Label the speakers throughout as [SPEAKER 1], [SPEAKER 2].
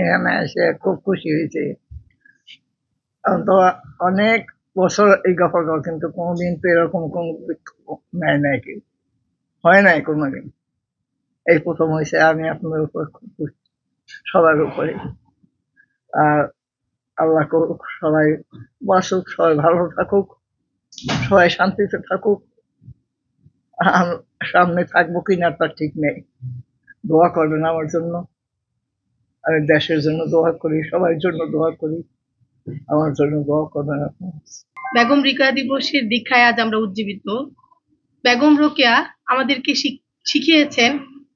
[SPEAKER 1] এখানে এসে খুব খুশি হয়েছি। তো অনেক বছর এই গফরগাঁও, কিন্তু কোনোদিন তো এরকম কোন নেয় নাই, কি হয় নাই কোনোদিন। এই প্রথম হয়েছে। আমি আপনাদের উপর খুব খুশি, সবার উপরে। আর আল্লাহ করুক সবাই বাসুক, সবাই ভালো থাকুক, সবাই শান্তিতে থাকুক। সামনে থাকবো কিনা তার ঠিক নেই। দোয়া করবেন আমার জন্য, আমি দেশের জন্য দোয়া করি, সবার জন্য দোয়া করি, আমার জন্য দোয়া করবেন আপনি।
[SPEAKER 2] বেগম রোকেয়া দিবসের দীক্ষায় আজ আমরা উজ্জীবিত। বেগম রোকেয়া আমাদেরকে শিখিয়েছেন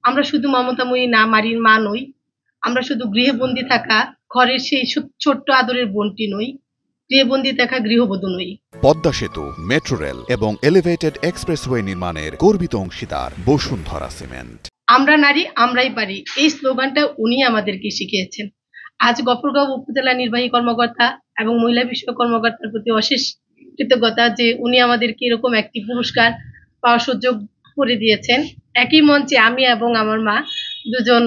[SPEAKER 2] আমরা শুধু মমতাময়ী না মারির মা নই, আমরা শুধু গৃহবন্দী থাকা ঘরের সেই ছোট্ট আদরের বোনটি নই, গৃহবন্দী থাকা গৃহবধূ নই।
[SPEAKER 3] পদ্মা সেতু, মেট্রো রেল এবং এলিভেটেড এক্সপ্রেসওয়ে নির্মাণের গর্বিত অংশীদার বসুন্ধরা সিমেন্ট।
[SPEAKER 2] আমরা নারী, আমরাই পারি, এই স্লোগানটা উনি আমাদেরকে শিখিয়েছেন। আজ গফরগাঁও উপজেলা নির্বাহী কর্মকর্তা এবং মহিলা বিষয়ক কর্মকর্তার প্রতি অশেষ কৃতজ্ঞতা যে উনি আমাদেরকে এরকম একটি পুরস্কার পাওয়ার সুযোগ করে দিয়েছেন। একই মঞ্চে আমি এবং আমার মা দুজন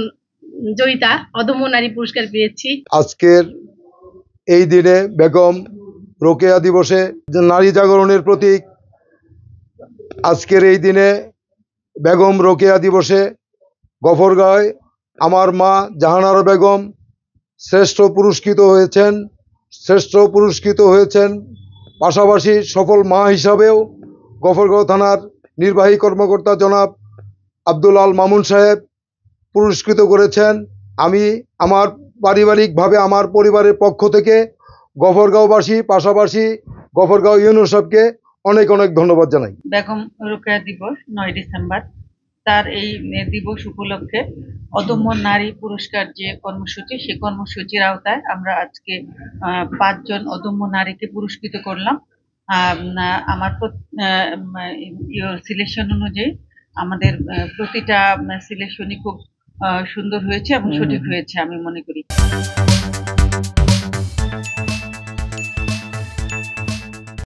[SPEAKER 2] জয়িতা অদম্য নারী পুরস্কার পেয়েছি।
[SPEAKER 4] আজকের এই দিনে বেগম রোকেয়া দিবসে নারী জাগরণের প্রতীক, আজকের এই দিনে বেগম রোকেয়া দিবসে গফরগাঁওয়ে আমার মা জাহানারা বেগম শ্রেষ্ঠ পুরস্কৃত হয়েছেন। পাশাপাশি সফল মা হিসাবেও গফরগাঁও থানার নির্বাহী কর্মকর্তা জনাব আব্দুল আল মামুন সাহেব পুরস্কৃত করেছেন। আমি আমার পারিবারিকভাবে আমার পরিবারের পক্ষ থেকে গফরগাঁওবাসী, পাশাপাশি গফরগাঁও ইউনিয়ন সাহেবকে অনেক অনেক ধন্যবাদ জানাই।
[SPEAKER 5] বেগম রোকেয়া দিবস 9 ডিসেম্বর, তার এই দিবস উপলক্ষে অদম্য নারী পুরস্কার যে কর্মসূচি, সেই কর্মসূচির আওতায় আমরা আজকে 5 জন অদম্য নারীকে পুরস্কৃত করলাম। আমার সিলেকশন অনুযায়ী আমাদের প্রতিটা সিলেকশনই খুব সুন্দর হয়েছে এবং সঠিক হয়েছে আমি মনে করি।